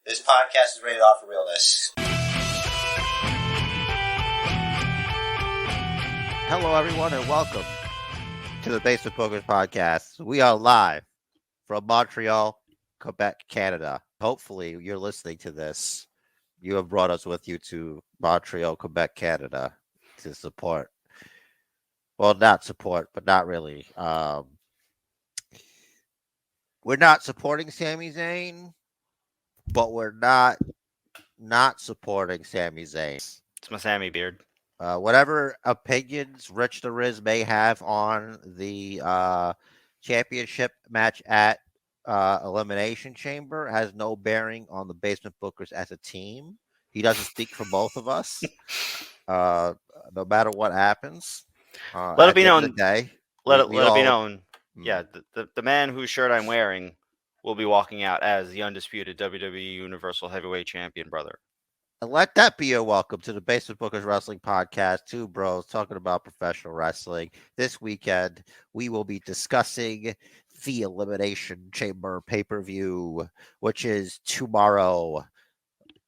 This podcast is rated off for realness. Hello, everyone, and welcome to the Basement Bookers podcast. We are live from Montreal, Quebec, Canada. Hopefully, you're listening to this. You have brought us with you to Montreal, Quebec, Canada to support. Well, not support, but not really. We're not supporting Sami Zayn, but we're not supporting Sami Zayn. It's my Sammy beard. Whatever opinions Rich the Riz may have on the championship match at Elimination Chamber has no bearing on the Basement Bookers as a team. He doesn't speak for both of us. No matter what happens, Let it be known. Let it be known. Mm. Yeah, the man whose shirt I'm wearing will be walking out as the undisputed WWE Universal Heavyweight Champion, brother. And let that be your welcome to the Basement Bookers Wrestling Podcast. Two bros talking about professional wrestling. This weekend, we will be discussing the Elimination Chamber pay-per-view, which is tomorrow,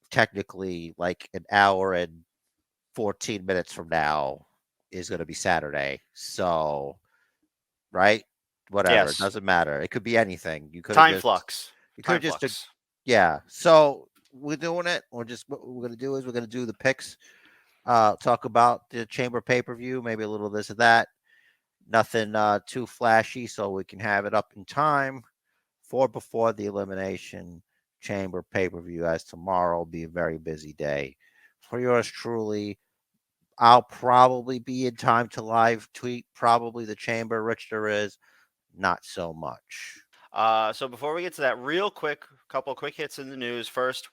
technically like an hour and 14 minutes from now is going to be Saturday. So, right? Whatever. Yes. It doesn't matter. It could be anything. You could Time flux. You could just yeah. So we're doing it. What we're going to do is we're going to do the picks, talk about the Chamber pay-per-view, maybe a little this or that. Nothing too flashy, so we can have it up in time for before the Elimination Chamber pay-per-view, as tomorrow will be a very busy day. For yours truly, I'll probably be in time to live tweet probably the Chamber. Rich there is not so much. So before we get to that, real quick, couple quick hits in the news. First,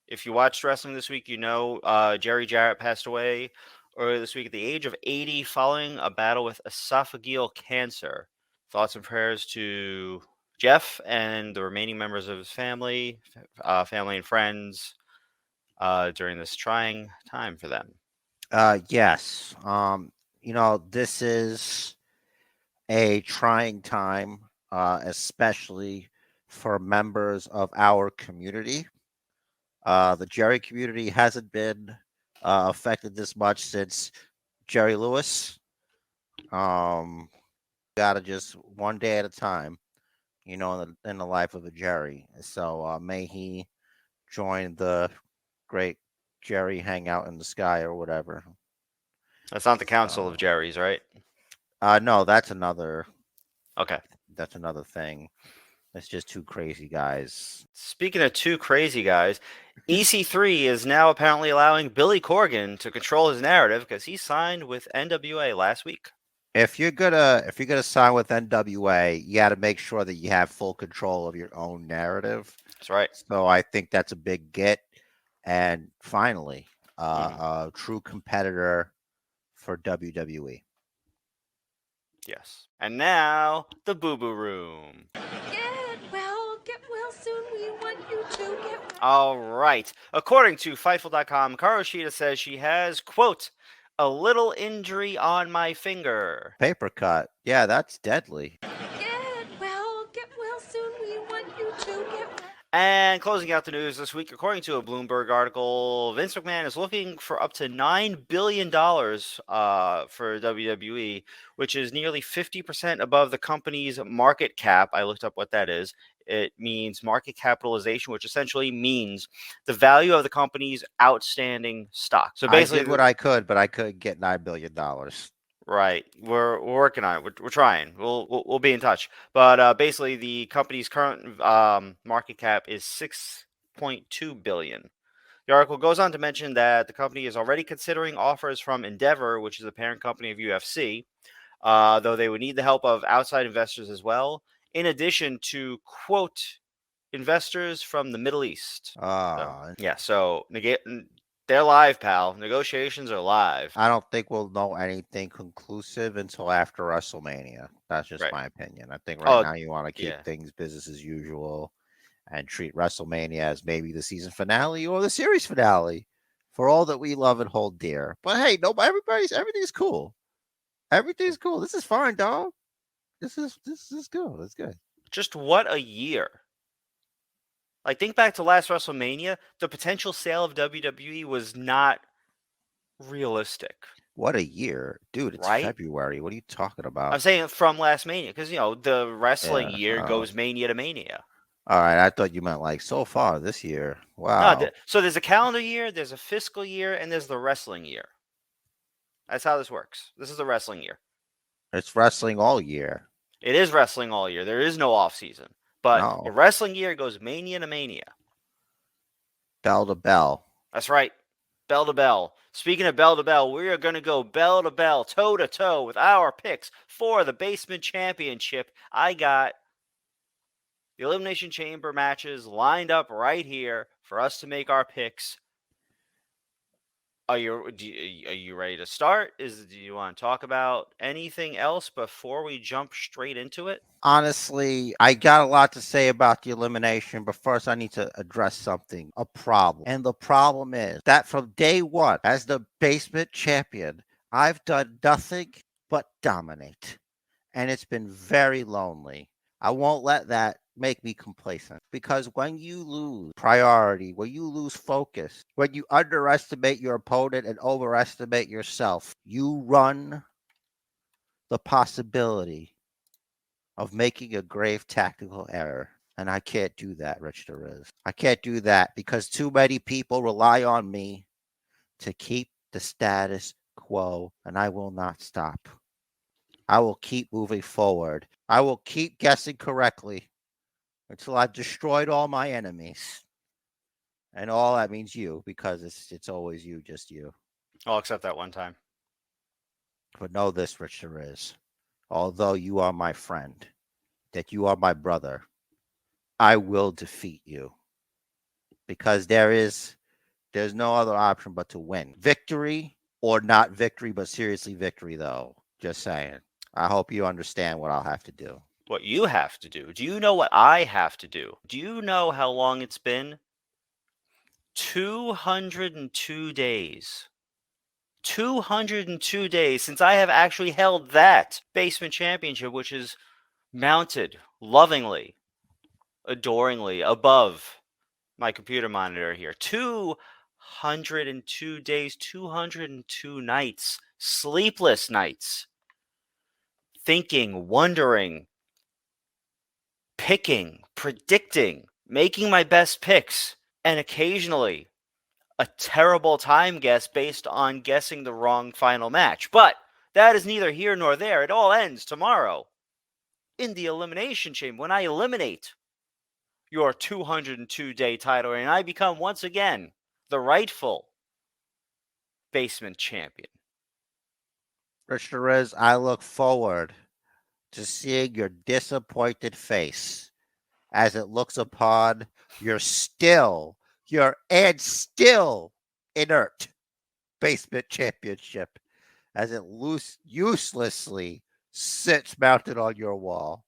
if you watched wrestling this week, you know Jerry Jarrett passed away earlier this week at the age of 80 following a battle with esophageal cancer. Thoughts and prayers to Jeff and the remaining members of his family and friends during this trying time for them. Yes. This is a trying time, especially for members of our community. The Jerry community hasn't been affected this much since Jerry Lewis. Gotta just one day at a time, in the life of a Jerry. So may he join the great Jerry hangout in the sky or whatever. That's not the Council of Jerry's, right? No, that's another. Okay. That's another thing. It's just two crazy guys. Speaking of two crazy guys, EC3 is now apparently allowing Billy Corgan to control his narrative because he signed with NWA last week. If you're gonna sign with NWA, you got to make sure that you have full control of your own narrative. That's right. So I think that's a big get. And finally, a true competitor for WWE. Yes. And now, the Boo-Boo Room. Get well soon. We want you to get well. All right. According to Fightful.com, Karu Shida says she has, quote, a little injury on my finger. Paper cut. Yeah, that's deadly. Get well soon. We want you to get well. And closing out the news this week, according to a Bloomberg article, Vince McMahon is looking for up to $9 billion for WWE, which is nearly 50% above the company's market cap. I looked up what that is. It means market capitalization, which essentially means the value of the company's outstanding stock. So basically, I did what I could, but I couldn't get $9 billion. Right, we're working on it. We're trying. We'll be in touch. But basically, the company's current market cap is $6.2 billion. The article goes on to mention that the company is already considering offers from Endeavor, which is a parent company of UFC, though they would need the help of outside investors as well, in addition to, quote, investors from the Middle East. So they're live, pal. Negotiations are live. I don't think we'll know anything conclusive until after WrestleMania. That's just my opinion. I think now you want to keep things business as usual and treat WrestleMania as maybe the season finale or the series finale for all that we love and hold dear. But hey, everything's cool. Everything's cool. This is fine, dog. This is good. It's good. Just what a year. Like, think back to last WrestleMania. The potential sale of WWE was not realistic, What a year, dude! It's right? February. What are you talking I'm about? saying from last Mania because, the wrestling Yeah. year goes Mania to Mania. All right. I thought you meant like so far this year. No, Wow. so there's a calendar year, there's a fiscal year, and there's the wrestling year. That's how this works. This is the wrestling year. It's wrestling all year. It is wrestling all year. There is no off season. But the No. wrestling year goes Mania to Mania. Bell to bell. That's right. Bell to bell. Speaking of bell to bell, we are going to go bell to bell, toe to toe with our picks for the Basement Championship. I got the Elimination Chamber matches lined up right here for us to make our picks. Are you ready to start? Do you want to talk about anything else before we jump straight into it? Honestly, I got a lot to say about the elimination, but first I need to address something, a problem. And the problem is that from day one, as the basement champion, I've done nothing but dominate. And it's been very lonely. I won't let that make me complacent because when you lose priority, when you lose focus, when you underestimate your opponent and overestimate yourself, you run the possibility of making a grave tactical error. And I can't do that, Rich Derez. I can't do that because too many people rely on me to keep the status quo, and I will not stop. I will keep moving forward. I will keep guessing correctly until I've destroyed all my enemies. And all that means you, because it's always you, just you. I'll accept that one time. But know this, Rich Derez. Although you are my friend, that you are my brother, I will defeat you. Because there's no other option but to win. Victory or not victory, but seriously victory, though. Just saying. I hope you understand what I'll have to do. What you have to do. Do you know what I have to do? Do you know how long it's been? 202 days. 202 days since I have actually held that basement championship, which is mounted lovingly, adoringly above my computer monitor here. 202 days, 202 nights, sleepless nights, thinking, wondering, picking, predicting, making my best picks, and occasionally a terrible time guess based on guessing the wrong final match. But that is neither here nor there. It all ends tomorrow in the Elimination Chamber when I eliminate your 202-day title and I become once again the rightful basement champion. Rich Derez, I look forward to seeing your disappointed face as it looks upon your still inert basement championship as it uselessly sits mounted on your wall.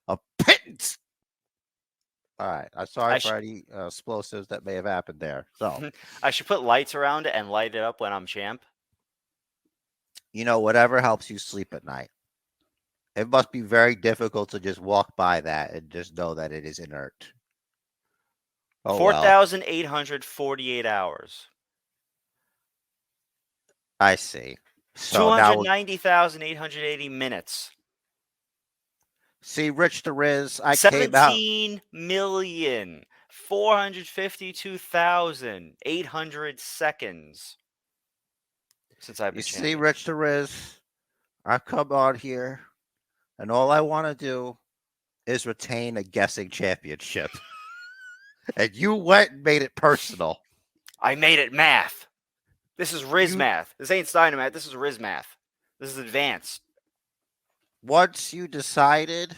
A pittance. All right. I'm sorry for any explosives that may have happened there. So I should put lights around it and light it up when I'm champ. Whatever helps you sleep at night. It must be very difficult to just walk by that and just know that it is inert. Oh, 4,848 hours. I see. So 290,880 minutes. See, Rich Derez, I came out 17,452,800 seconds since I've been champion. See, Rich Derez, I've come on here, and all I want to do is retain a guessing championship. And you went and made it personal. I made it math. This is Riz math. This ain't Steiner math. This is Riz math. This is advanced. Once you decided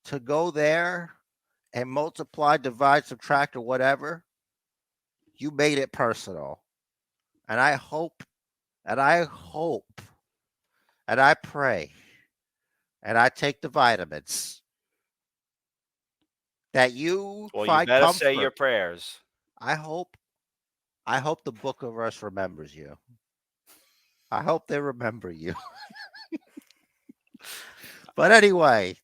to go there and multiply, divide, subtract, or whatever, you made it personal. And I hope, and I pray, and I take the vitamins that you find you better comfort. say your prayers. I hope the Book of Us remembers you. I hope they remember you. But anyway,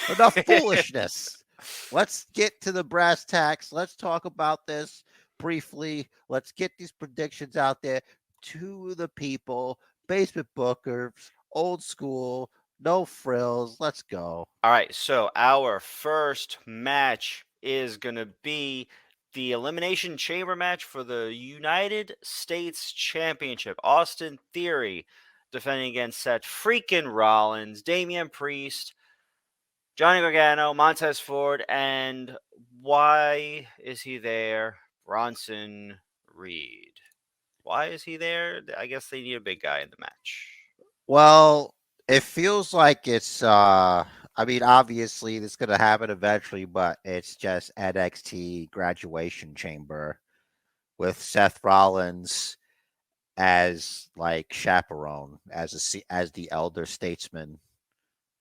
enough foolishness. let's get to the brass tacks. Let's talk about this briefly. Let's get these predictions out there to the people. Basement bookers, old school, no frills. Let's go. All right, so our first match is going to be the Elimination Chamber match for the United States Championship. Austin Theory defending against Seth freaking Rollins, Damian Priest, Johnny Gargano, Montez Ford, and why is he there? Bronson Reed. Why is he there? I guess they need a big guy in the match. Well, it feels like it's I mean, obviously this is gonna happen eventually, but it's just NXT graduation chamber with Seth Rollins as like chaperone, as the elder statesman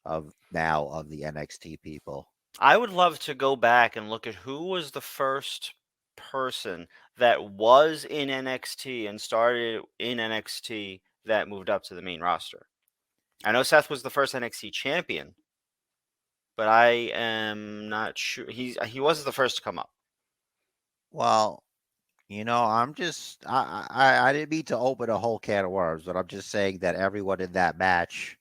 of the NXT people. I would love to go back and look at who was the first person that was in NXT and started in NXT that moved up to the main roster. I know Seth was the first NXT champion, but I am not sure. He wasn't the first to come up. Well, I'm just I didn't mean to open a whole can of worms, but I'm just saying that everyone in that match,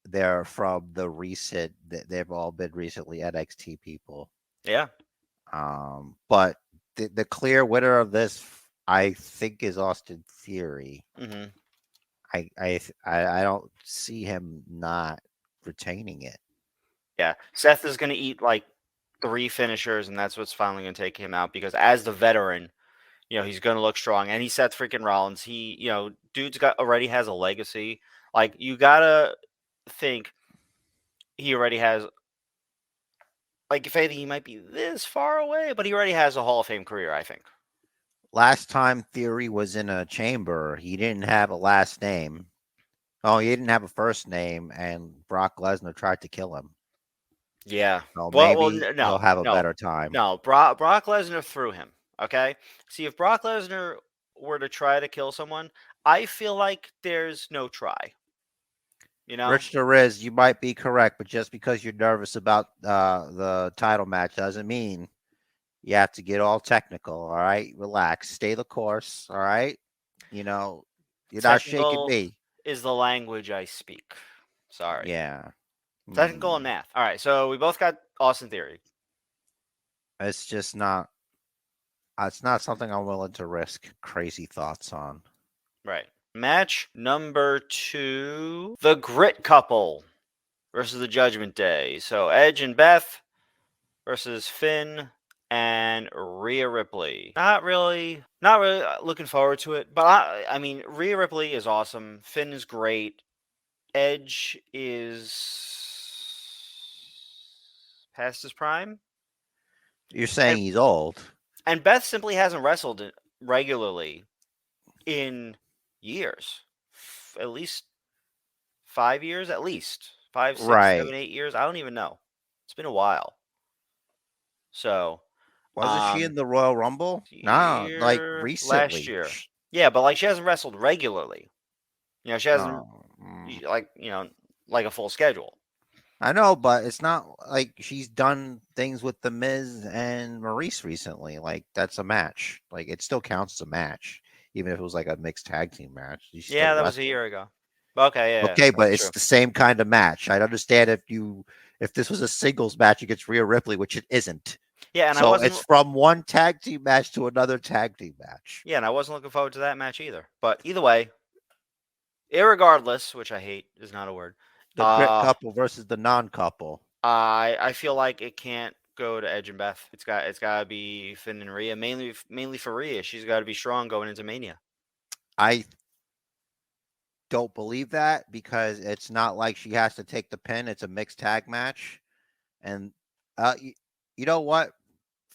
they're from they've all been recently NXT people. Yeah. But the clear winner of this, I think, is Austin Theory. Mm-hmm. I don't see him not retaining it. Yeah. Seth is going to eat like 3 finishers, and that's what's finally going to take him out because as the veteran, he's going to look strong. And he's Seth freaking Rollins. He, dude's already has a legacy. Like, you got to think he already has, like, if anything, he might be this far away, but he already has a Hall of Fame career, I think. Last time Theory was in a chamber, he didn't have a last name. Oh, he didn't have a first name, and Brock Lesnar tried to kill him. Yeah. So Well, maybe no, he'll have a better time. No, Brock Lesnar threw him. Okay. See, if Brock Lesnar were to try to kill someone, I feel like there's no try. Rich Riz, you might be correct, but just because you're nervous about the title match doesn't mean you have to get all technical. All right, relax, stay the course. All right, you're not shaking me. Is the language I speak. Sorry. Yeah. Technical and math. All right, so we both got Austin Theory. It's just not. It's not something I'm willing to risk crazy thoughts on. Right. Match number 2, the Grit Couple versus the Judgment Day. So Edge and Beth versus Finn and Rhea Ripley. Not really looking forward to it, but I mean, Rhea Ripley is awesome. Finn is great. Edge is past his prime. You're saying he's old. And Beth simply hasn't wrestled regularly in years. At least 5 years, at least. 5, 6, Right. 7, 8 years. I don't even know. It's been a while. So wasn't she in the Royal Rumble? No, like recently. Last year. Yeah, but like she hasn't wrestled regularly. She hasn't like a full schedule. I know, but it's not like she's done things with The Miz and Maurice recently. Like, that's a match. Like, it still counts as a match, even if it was like a mixed tag team match. Yeah, that was a year ago. Okay, yeah. Okay, but it's the same kind of match. I'd understand if this was a singles match against Rhea Ripley, which it isn't. Yeah, and so it's from one tag team match to another tag team match. Yeah, and I wasn't looking forward to that match either. But either way, irregardless, which I hate is not a word. The Grit Couple versus the non-couple. I feel like it can't go to Edge and Beth. It's got to be Finn and Rhea, mainly for Rhea. She's got to be strong going into Mania. I don't believe that because it's not like she has to take the pin. It's a mixed tag match, and you know what?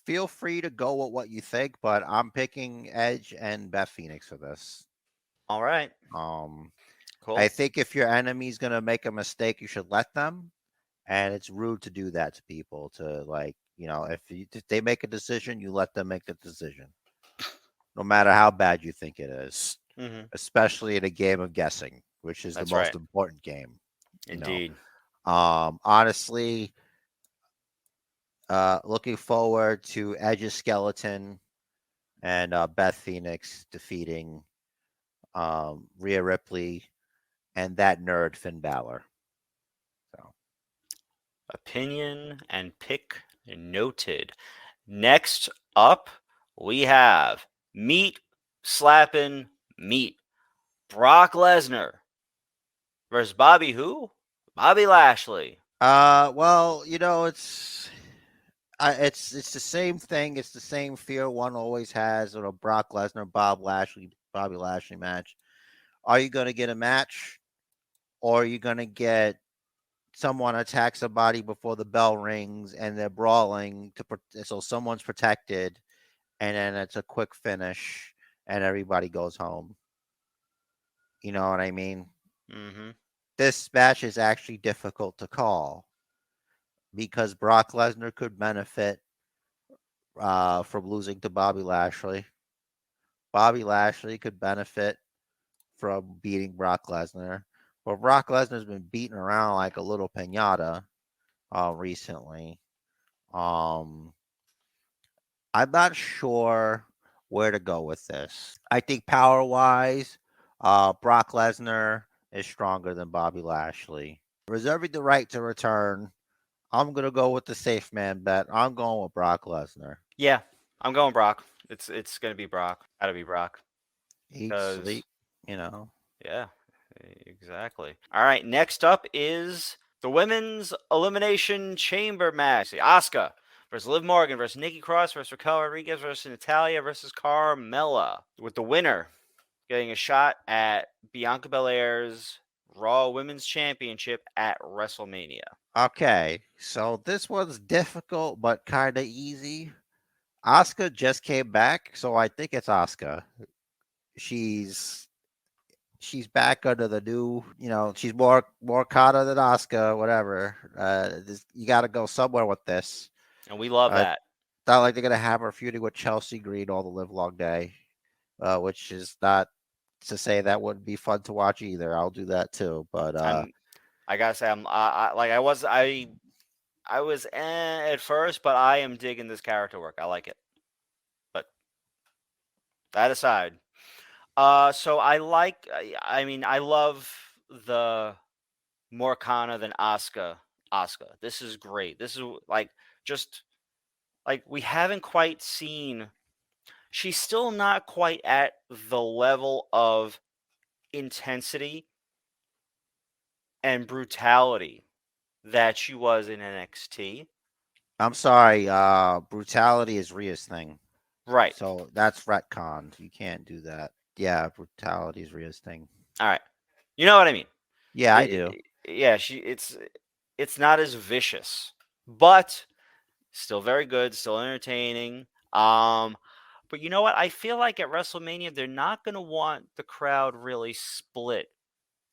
Feel free to go with what you think, but I'm picking Edge and Beth Phoenix for this. All right. Cool. I think if your enemy's gonna make a mistake, you should let them, and it's rude to do that to people. To if they make a decision, you let them make the decision, no matter how bad you think it is. Mm-hmm. Especially in a game of guessing, which is the most important game. Indeed. Honestly, Looking forward to Edge's skeleton and Beth Phoenix defeating Rhea Ripley and that nerd Finn Balor. So Opinion and pick noted. Next up, we have meat slapping meat. Brock Lesnar versus Bobby who? Bobby Lashley. well, it's the same thing. It's the same fear one always has with a Brock Lesnar, Bobby Lashley match. Are you going to get a match, or are you going to get someone attack somebody before the bell rings and they're brawling so someone's protected, and then it's a quick finish and everybody goes home? You know what I mean? Mm-hmm. This match is actually difficult to call because Brock Lesnar could benefit from losing to Bobby Lashley. Bobby Lashley could benefit from beating Brock Lesnar. But Brock Lesnar's been beaten around like a little pinata recently. I'm not sure where to go with this. I think power wise, Brock Lesnar is stronger than Bobby Lashley. Reserving the right to return, I'm gonna go with the safe man bet. I'm going with Brock Lesnar. Yeah, I'm going Brock. It's gonna be Brock. Gotta be Brock. Eat, 'Cause- sleep, you know. Yeah, exactly. All right, next up is the women's elimination chamber match. Asuka versus Liv Morgan versus Nikki Cross versus Raquel Rodriguez versus Natalia versus Carmella. With the winner getting a shot at Bianca Belair's Raw Women's Championship at WrestleMania. Okay, so this one's difficult but kind of easy. Asuka just came back, so I think it's Asuka. She's back under the new, she's more Kata than Asuka, whatever. You got to go somewhere with this. And we love that. Not like they're gonna have her feuding with Chelsea Green all the live long day, which is not to say that wouldn't be fun to watch either. I'll do that too, but I gotta say, I was at first, but I am digging this character work. I like it. But that aside, so I love the more Kana than Asuka. This is great. This is just we haven't quite seen. She's still not quite at the level of intensity and brutality that she was in NXT. I'm sorry. Brutality is Rhea's thing, Right. so that's retconned. You can't do that. Yeah, brutality is Rhea's thing. All right. You know what I mean? Yeah, I do. Yeah, it's not as vicious, but still very good, still entertaining. But you know what? I feel like at WrestleMania they're not going to want the crowd really split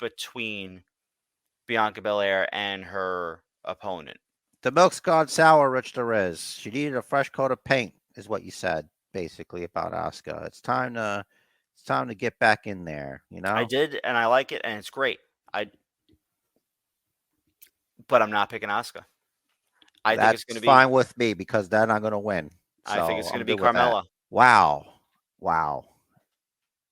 between Bianca Belair and her opponent. The milk's gone sour, Rich Derez. She needed a fresh coat of paint, is what you said, basically, about Asuka. It's time to get back in there, you know? I did, and I like it, and it's great. But I'm not picking Asuka. I think it's going to be fine with me because then I'm going to win. I think it's So going to I'm be good with that. Carmella. Wow.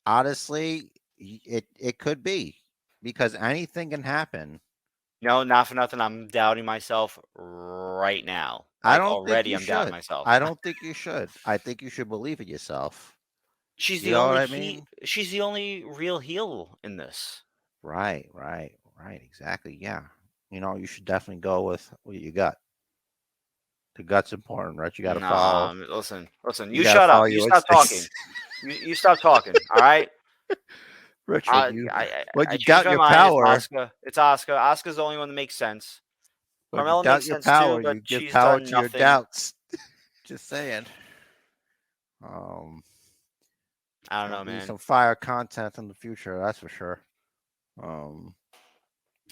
Honestly, it could be because anything can happen. No, not for nothing. I'm doubting myself right now. I don't already. think you I'm should. doubting myself. I don't think you should. I think you should believe in yourself. She's You the know only what I mean? She's the only real heel in this. Right. Exactly. Yeah. You should definitely go with what you got. The gut's important, right? You got to follow. Listen. You You gotta shut up. follow You your stop talking. instincts. You stop talking. All right. Richard, I you changed doubt my your mind. power. It's Asuka. Asuka's the only one that makes sense. When you Carmella doubt makes your sense power, too, but you give she's power done to your nothing. doubts. Just saying. I don't know, There'll be man. some fire content in the future, that's for sure.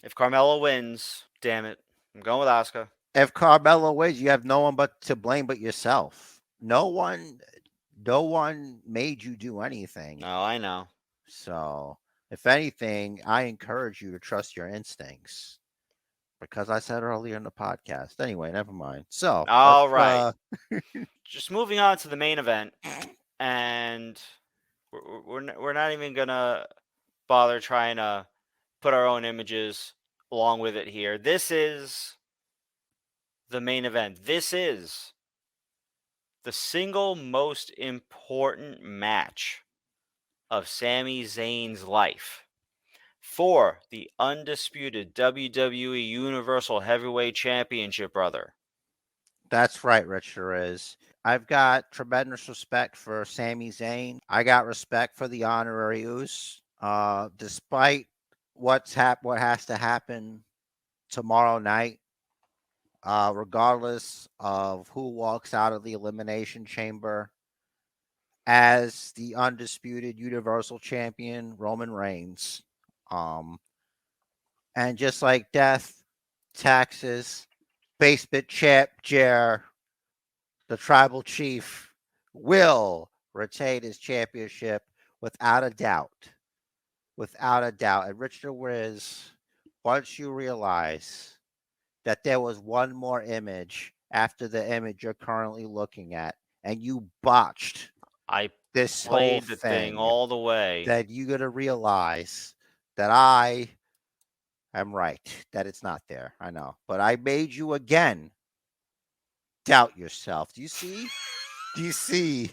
If Carmella wins, damn it, I'm going with Asuka. If Carmella wins, you have no one but to blame but yourself. No one made you do anything. No, I know. So, if anything, I encourage you to trust your instincts. Because I said earlier in the podcast. Anyway, never mind. So, All let's, right. Just moving on to the main event, and we're not even gonna bother trying to put our own images along with it here. This is the main event. This is the single most important match of Sami Zayn's life for the undisputed WWE Universal Heavyweight Championship, brother. That's right, Rich. There is. I've got tremendous respect for Sami Zayn. I got respect for the honorary Uce. Despite what has to happen tomorrow night, regardless of who walks out of the Elimination Chamber as the undisputed Universal Champion, Roman Reigns. And just like death, taxes, basement champ Jer, the tribal chief, will retain his championship without a doubt. Without a doubt. And Richard Wiz, once you realize that there was one more image after the image you're currently looking at, and you botched I this whole played the thing thing, all the way. that you're going to realize that I am right, that it's not there. I know. But I made you again doubt yourself. Do you see? Do you see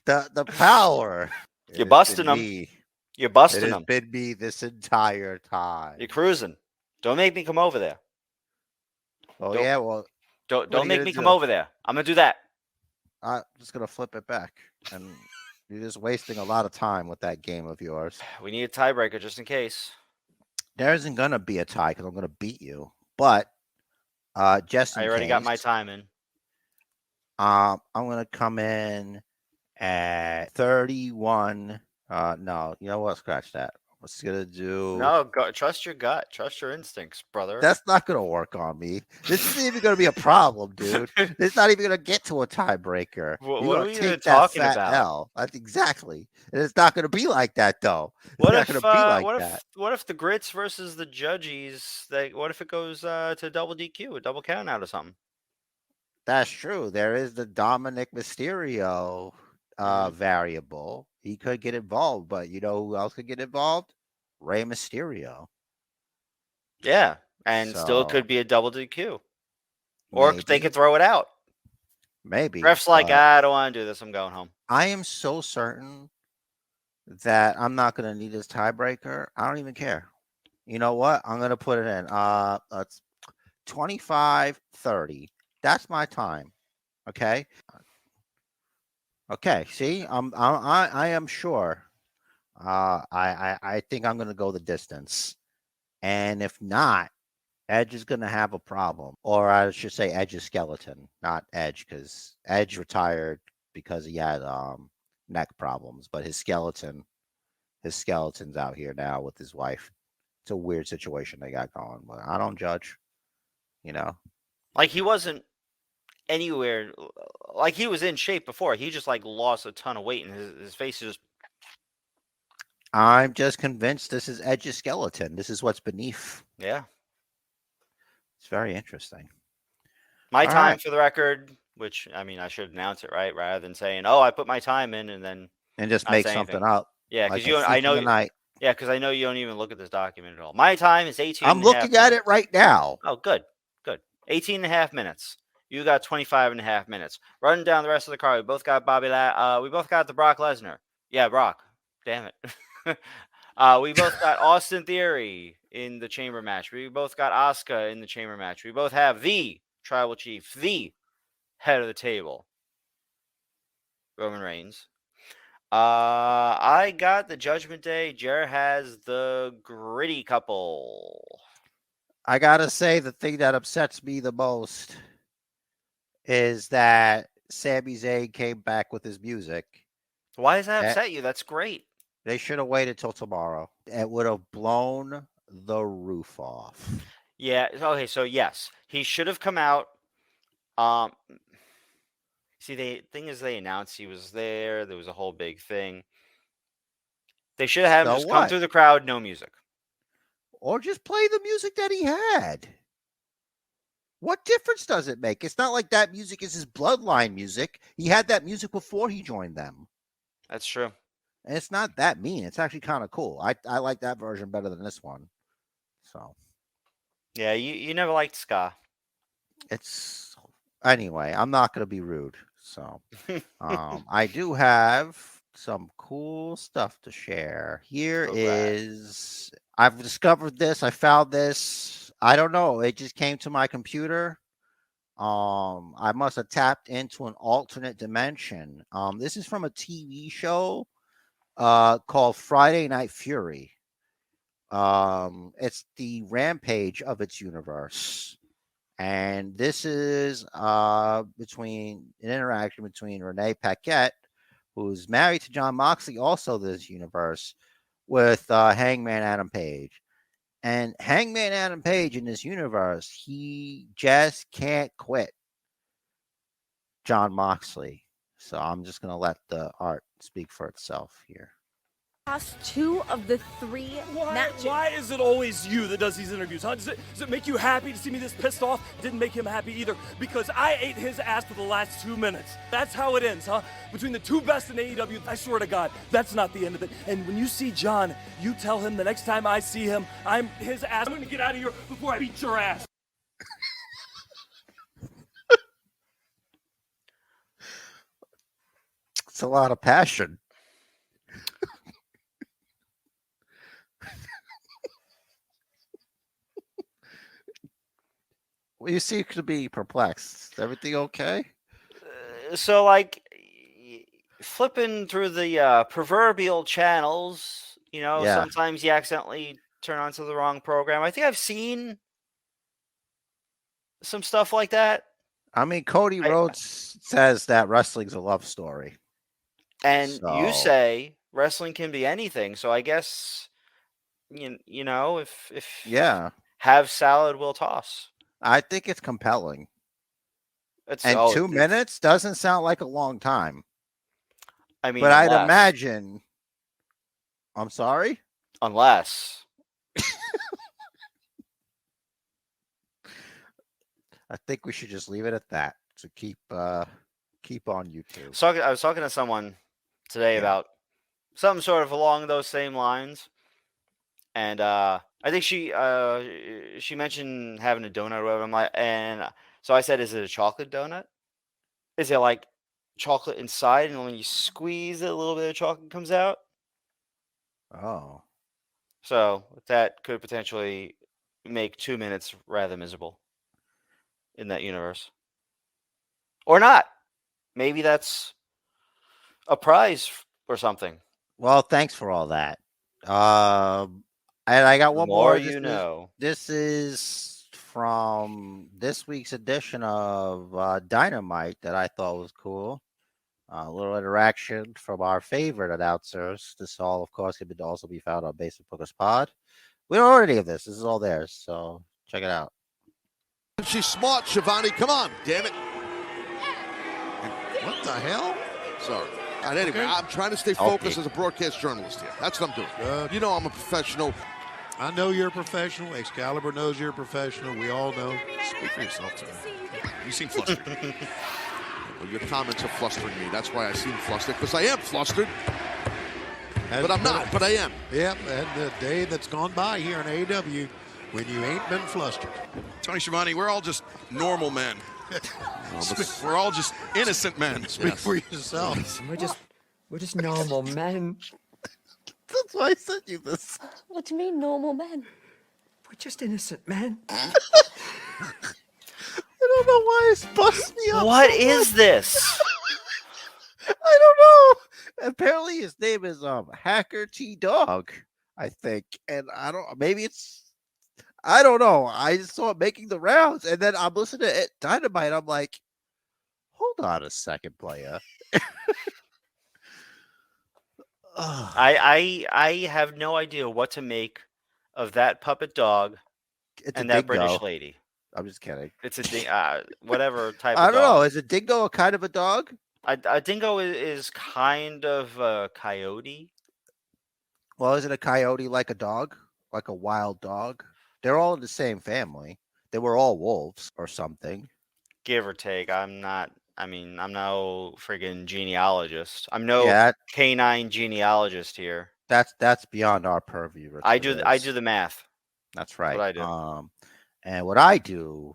the power? You're busting them. You're It busting has them. been me this entire time. You're cruising. Don't make me come over there. Oh don't- yeah, well, Don't are you make gonna me come do? over there. I'm gonna do that. I'm just gonna flip it back, and you're just wasting a lot of time with that game of yours. We need a tiebreaker just in case. There isn't gonna be a tie because I'm gonna beat you. But just in I already case, got my time in. I'm gonna come in at 31. No, you know what? Scratch that. What's gonna do? No, trust your gut. Trust your instincts, brother. That's not gonna work on me. This isn't even gonna be a problem, dude. It's not even gonna get to a tiebreaker. What are we even take talking that fat about? L. That's exactly. And it's not gonna be like that, though. It's What not if gonna be like that. what if the grits versus the judges? What if it goes to double DQ, a double count out or something? That's true. There is the Dominic Mysterio variable. He could get involved, but you know who else could get involved? Rey Mysterio. Yeah, and still So, could be a double DQ, or they maybe, could throw it out. maybe. Ref's like, but I don't want to do this. I'm going home. I am so certain that I'm not going to need this tiebreaker. I don't even care. You know what? I'm going to put it in. It's 25:30. That's my time. Okay. Okay. See, I am sure. I think I'm going to go the distance. And if not, Edge is going to have a problem. Or I should say Edge's skeleton, not Edge, because Edge retired because he had neck problems. But his skeleton's out here now with his wife. It's a weird situation they got going. But I don't judge. You know? Like he wasn't anywhere. Like he was in shape before. He just like lost a ton of weight, and his face is just. I'm just convinced this is Edge's skeleton. This is what's beneath. Yeah. It's very interesting. My All time, right. for the record, which I mean, I should announce it right rather than saying, "Oh, I put my time in," and then just not make say something anything. up. Yeah, like because a thief in the night. Yeah, because I know you don't even look at this document at all. My time is 18. I'm looking at it right now. Oh, good. 18 and a half minutes. You got 25 and a half minutes. Running down the rest of the card, we both got we both got the Brock Lesnar. Yeah, Brock. Damn it. We both got Austin Theory in the chamber match. We both got Asuka in the chamber match. We both have the tribal chief, the head of the table, Roman Reigns. I got the Judgment Day. Jer has the Gritty Couple. I gotta say, the thing that upsets me the most is that Sami Zayn came back with his music. Why does that upset you? That's great. They should have waited till tomorrow. It would have blown the roof off. Yeah. Okay. So yes, he should have come out. See, the thing is, they announced he was there. There was a whole big thing. They should have him just come through the crowd, no music. or just play the music that he had. What difference does it make? It's not like that music is his bloodline music. He had that music before he joined them. That's true. And it's not that mean. It's actually kind of cool. I like that version better than this one. So Yeah, you never liked ska. it's anyway, I'm not gonna be rude. So I do have some cool stuff to share. Here All right. is I've discovered this. I found this. I don't know. It just came to my computer. I must have tapped into an alternate dimension. This is from a TV show called Friday Night Fury. It's the rampage of its universe. And this is between an interaction between Renee Paquette, who's married to John Moxley, also this universe, with Hangman Adam Page. And Hangman Adam Page in this universe, he just can't quit John Moxley. So I'm just going to let the art speak for itself here. Lost 2 of the 3 matches. Why is it always you that does these interviews, huh? Does it make you happy to see me this pissed off? Didn't make him happy either, because I ate his ass for the last 2 minutes. That's how it ends, huh? Between the 2 best in AEW, I swear to God, that's not the end of it. And when you see John, you tell him the next time I see him, I'm his ass. I'm gonna get out of here before I beat your ass. It's a lot of passion. Well, you seem to be perplexed. Is everything okay? So, like, flipping through the proverbial channels, Yeah. sometimes you accidentally turn onto the wrong program. I think I've seen some stuff like that. I mean, Cody Rhodes says that wrestling's a love story. And you So- say wrestling can be anything. So I guess, if Yeah, have salad, will toss. I think it's compelling. It's, And oh, 2 minutes doesn't sound like a long time. I mean, But I'd unless- imagine. I'm sorry? Unless. I think we should just leave it at that to keep on YouTube. So I was talking to someone today about something sort of along those same lines, and I think she mentioned having a donut or whatever. I'm like, and so I said, "Is it a chocolate donut? Is it like chocolate inside, and when you squeeze it, a little bit of chocolate comes out?" Oh. So that could potentially make 2 minutes rather miserable in that universe, or not. Maybe that's a prize or something. Well, thanks for all that. And I got The one more more. you know. This is from this week's edition of Dynamite that I thought was cool. A little interaction from our favorite announcers. This all, of course, can also be found on Basic Bookers Pod. We don't own any of this. This is all theirs. So check it out. She's smart, Shivani. Come on, damn it. What the hell? Sorry. All right, anyway, I'm trying to stay focused as a broadcast journalist here. That's what I'm doing. Good. You know I'm a professional. I know you're a professional. Excalibur knows you're a professional. We all know. Speak for yourself today. You seem flustered. Well, your comments are flustering me. That's why I seem flustered, because I am flustered. But I'm not, but I am. Yep, and the day that's gone by here in AEW when you ain't been flustered. Tony Schiavone, we're all just normal men. We're all just innocent men. Speak for yourself. We're just normal men. That's why I sent you this. What do you mean, normal men? We're just innocent men. I don't know why it's busting me up. What so is much. this? I don't know. Apparently his name is Hacker T Dog, I think. And I don't know. I just saw it making the rounds, and then I'm listening to it, Dynamite. I'm like, hold on a second, player. I have no idea what to make of that puppet dog It's and a that dingo. British lady. I'm just kidding. It's a whatever type I of don't dog. know. Is a dingo a kind of a dog? A dingo is kind of a coyote. Well, is it a coyote like a dog? like a wild dog. They're all in the same family. They were all wolves or something. Give or take. I'm not. I mean, I'm no friggin' genealogist. I'm no Yeah, canine genealogist here. that's beyond our purview, Rich I Perez. do the math. That's That's right. what I do. And what I do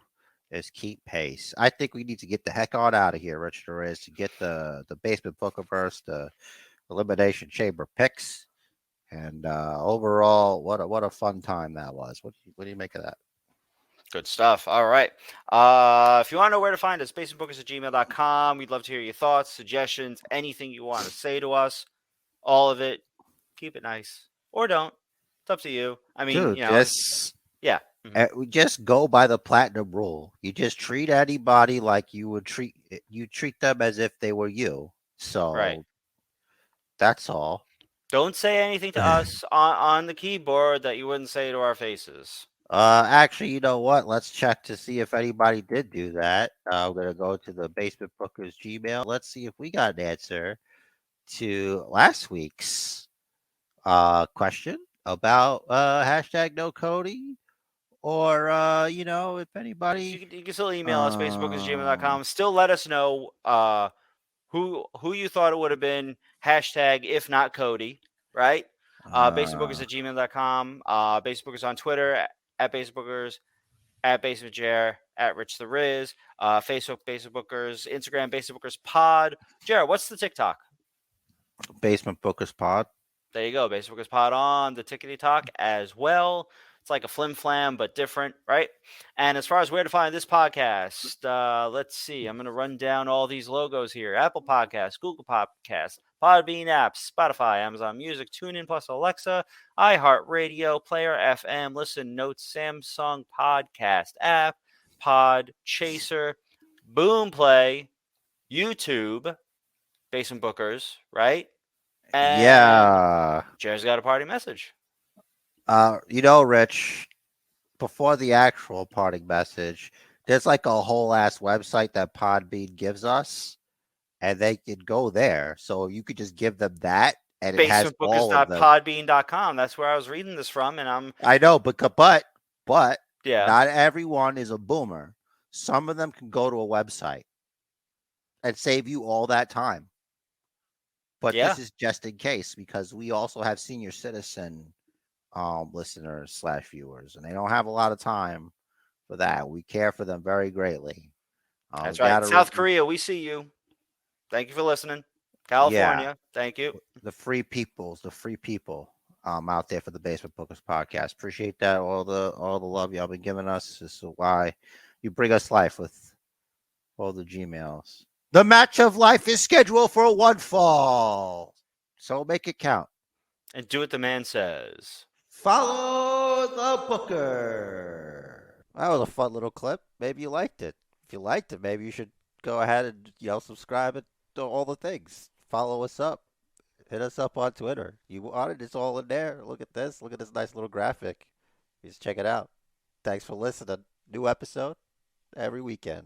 is keep pace. I think we need to get the heck on out of here, Rich Perez, to get the basement Bookerverse, the Elimination Chamber picks, and overall, what a fun time that was. What do you make of that? Good stuff. All right. If you want to know where to find us, basebookers@gmail.com. We'd love to hear your thoughts, suggestions, anything you want to say to us. All of it. Keep it nice. Or don't. It's up to you. I mean, Dude, just yeah. we just go by the platinum rule. You just treat anybody like you treat them as if they were you. So Right. that's all. Don't say anything to us on the keyboard that you wouldn't say to our faces. Actually, you know what? Let's check to see if anybody did do that. I'm gonna go to the Basement Bookers Gmail. Let's see if we got an answer to last week's question about hashtag no Cody, or if anybody You can still email us, basebookers@gmail.com. Still let us know who you thought it would have been. Hashtag if not Cody, right? Basebookers@gmail.com. Basebookers on Twitter at Basebookers, at Basement Jer, at Rich the Riz, Facebook Basebookers, Instagram Basebookers Pod. Jared, what's the TikTok? Basement Bookers Pod. There you go, Basebookers Pod on the Tickety Talk as well. It's like a flim flam, but different, right? And as far as where to find this podcast, let's see. I'm going to run down all these logos here: Apple Podcasts, Google Podcasts, Podbean apps, Spotify, Amazon Music, TuneIn Plus, Alexa, iHeartRadio, Player FM, Listen Notes, Samsung Podcast app, Pod Chaser, Boomplay, YouTube, Basement Bookers, right? And Yeah. Jared's got a party message. Rich, before the actual parting message, there's like a whole ass website that Podbean gives us, and they could go there. So you could just give them that, and it has all of them. Basementbookers.podbean.com. That's where I was reading this from, and I know, but yeah, not everyone is a boomer. Some of them can go to a website and save you all that time. But Yeah. this is just in case, because we also have senior citizen listeners / viewers, and they don't have a lot of time for that. We care for them very greatly. That's right. South Korea, we see you. Thank you for listening. California, thank you. The free people out there for the Basement Bookers podcast. Appreciate that. All the love y'all been giving us. This is why you bring us life with all the Gmails. The match of life is scheduled for one fall, so make it count. And do what the man says. Follow the Booker. That was a fun little clip. Maybe you liked it. If you liked it, maybe you should go ahead and subscribe and do all the things. Follow us up. Hit us up on Twitter. You want it? It's all in there. Look at this. Look at this nice little graphic. Just check it out. Thanks for listening. New episode every weekend.